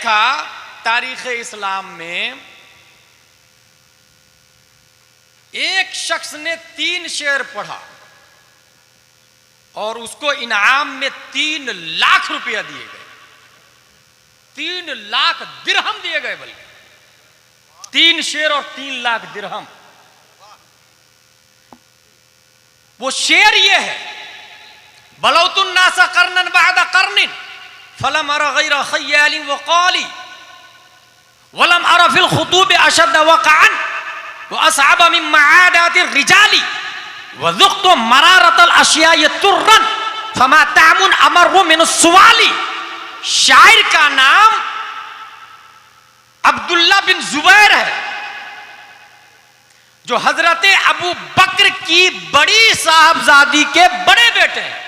देखा तारीख इस्लाम में एक शख्स ने 3 शेर पढ़ा और उसको इनाम में 3 लाख रुपया दिए गए। 3 लाख दिरहम दिए गए, बल्कि 3 शेर और 3 लाख दिरहम। वो शेर ये है, बलौतुन नासा करनन बादा करनिन फलम अरा गैरा खय्यालिन व क़ाली वलम अरा फिल खुतूब अशद वक़अन व असअब मिन मआदाति रिजाली व ज़ुक़्तु मरारतल अशियाइ तुर्रन फमा तामुन अमरु मिन सुवाली। शायर का नाम अब्दुल्ला बिन जुबैर है, जो हजरत अबू बकर की बड़ी साहबजादी के बड़े बेटे हैं।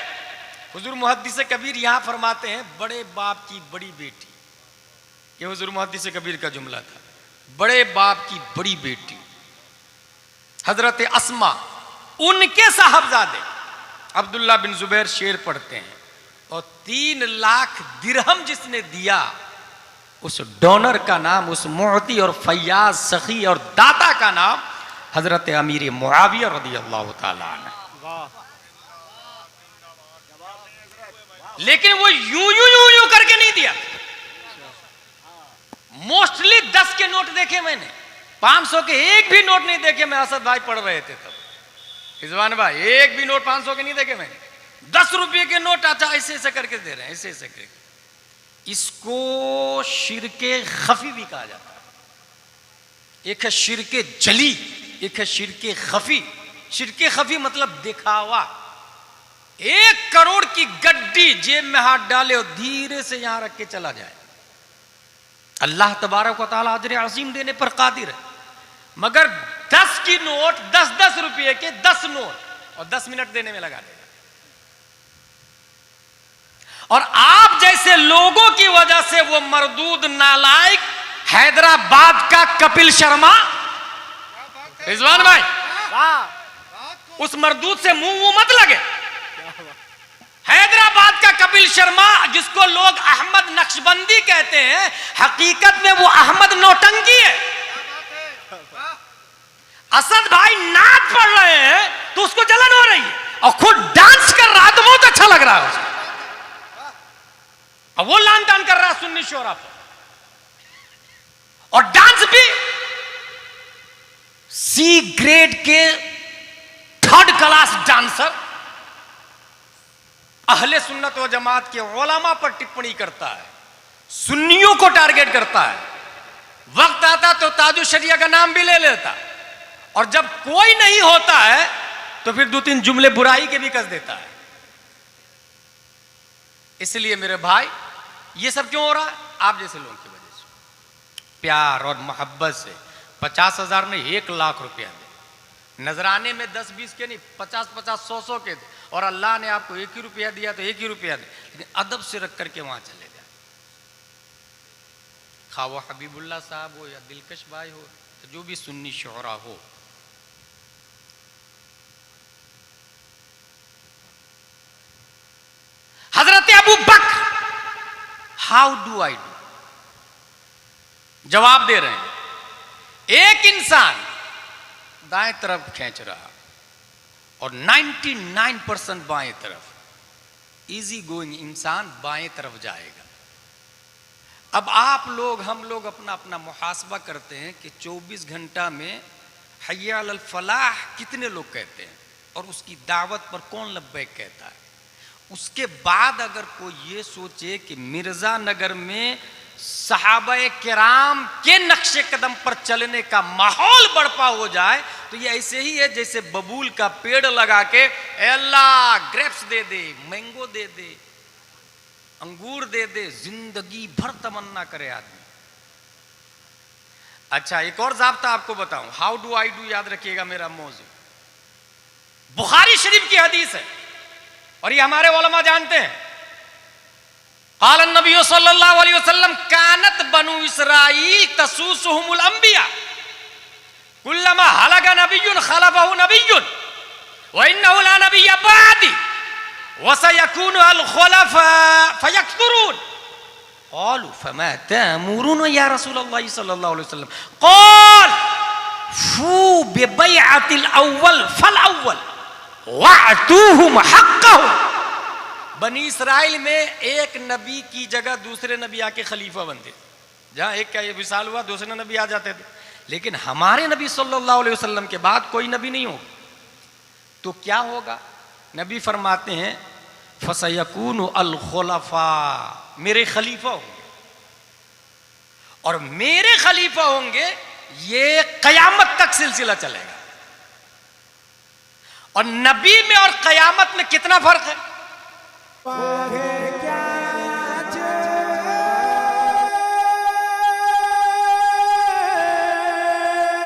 हुजूर मुहद्दिस कबीर यहां फरमाते हैं, बड़े बाप की बड़ी बेटी। ये हुजूर मुहद्दिस कबीर का जुमला था, बड़े बाप की बड़ी बेटी हजरत अस्मा, उनके साहबजादे अब्दुल्ला बिन जुबैर शेर पढ़ते हैं। और 3 लाख दिरहम जिसने दिया, उस डोनर का नाम, उस मुअती और फैयाज सखी और दाता का नाम हजरत अमीर मुआविया रदियल्लाहु ताला अन्हु। लेकिन वो यूं करके नहीं दिया। मोस्टली 10 के नोट देखे मैंने, 500 के एक भी नोट नहीं देखे। मैं असद भाई पढ़ रहे थे तब, रिजवान भाई, एक भी नोट 500 के नहीं देखे मैंने। 10 रुपये के नोट आता ऐसे ऐसे करके दे रहे हैं, ऐसे ऐसे करके। इसको शिरके खफी भी कहा जाता है। एक है शिरके जली, एक है शिरके खफी। शिरके खफी मतलब दिखावा। 1 करोड़ की गड्डी जेब में हाथ डाले और धीरे से यहां रख के चला जाए। अल्लाह तबारक व तआला अजर अज़ीम देने पर कादिर है, मगर 10 की नोट, 10-10 रुपये के 10 नोट और 10 मिनट देने में लगा देगा। और आप जैसे लोगों की वजह से वो मरदूद नालायक हैदराबाद का कपिल शर्मा, रिजवान भाई, उस मरदूद से मुंह मत लगे। हैदराबाद का कपिल शर्मा, जिसको लोग अहमद नक्शबंदी कहते हैं, हकीकत में वो अहमद नौटंकी है। असद भाई नाच पढ़ रहे हैं तो उसको जलन हो रही है, और खुद डांस कर रहा है तो बहुत अच्छा लग रहा है उसको। और वो लान तान कर रहा है सुन्नी शोरा पर, और डांस भी सी ग्रेड के 3rd क्लास डांसर अहले सुन्नत व जमात के उलमा पर टिप्पणी करता है, सुन्नियों को टारगेट करता है। वक्त आता तो ताजु शरिया का नाम भी ले लेता, और जब कोई नहीं होता है तो फिर 2-3 जुमले बुराई के भी कस देता है। इसलिए मेरे भाई, ये सब क्यों हो रहा है? आप जैसे लोगों की वजह से। प्यार और मोहब्बत से 50,000 में 1 लाख रुपया दे, नजराने में 10-20 के नहीं, 50-50, 100-100 के दे, और अल्लाह ने आपको 1 ही रुपया दिया तो 1 ही रुपया दे, लेकिन अदब से रख करके वहां चले जाए। खा वो हबीबुल्लाह साहब हो या दिलकश भाई हो, तो जो भी सुन्नी शोहरा हो, हजरत अबू बकर, हाउ डू आई डू, जवाब दे रहे हैं। एक इंसान दाएं तरफ खींच रहा और 99% बाएं तरफ, इजी गोइंग इंसान बाएं तरफ जाएगा। अब आप लोग, हम लोग अपना अपना मुहासबा करते हैं कि 24 घंटा में हय्या अलल फलाह कितने लोग कहते हैं, और उसकी दावत पर कौन लब्बैक कहता है। उसके बाद अगर कोई ये सोचे कि मिर्जा नगर में सहाबाए किराम के नक्शे कदम पर चलने का माहौल बर्पा हो जाए, तो ये ऐसे ही है जैसे बबूल का पेड़ लगा के अल्लाह ग्रेप्स दे दे, मैंगो दे दे, अंगूर दे दे, जिंदगी भर तमन्ना करे आदमी। अच्छा, एक और ज़ाब्ता आपको बताऊं, हाउ डू आई डू, याद रखिएगा मेरा मौजू। बुखारी शरीफ की हदीस है, और ये हमारे उलमा जानते हैं। क़ाल नबी सल्लल्लाहु अलैहि वसल्लम कानत बनु इसराईल तसूसुहुमुल अंबिया कुल्लमा हलका नबियुन खलफहु नबियुन व इन्नहु ला नबिय्य बअदी व सयकूनु अल खुलफा फयक्सुरून क़ालू फमा तअमुरुना या रसूलल्लाह सल्लल्लाहु अलैहि वसल्लम क़ाल फू बिबैअतिल अव्वल फल अव्वल वअतूहुम हक़्क़हुम। बनी इस्राइल में एक नबी की जगह दूसरे नबी आके खलीफा बनते, जहां एक का ये विशाल हुआ दूसरे नबी आ जाते थे, लेकिन हमारे नबी सल्लल्लाहु अलैहि वसल्लम के बाद कोई नबी नहीं होगा। तो क्या होगा? नबी फरमाते हैं फसयकूनु अल खुलफा, मेरे खलीफा होंगे, और मेरे खलीफा होंगे ये कयामत तक सिलसिला चलेगा। और नबी में और कयामत में कितना फर्क है?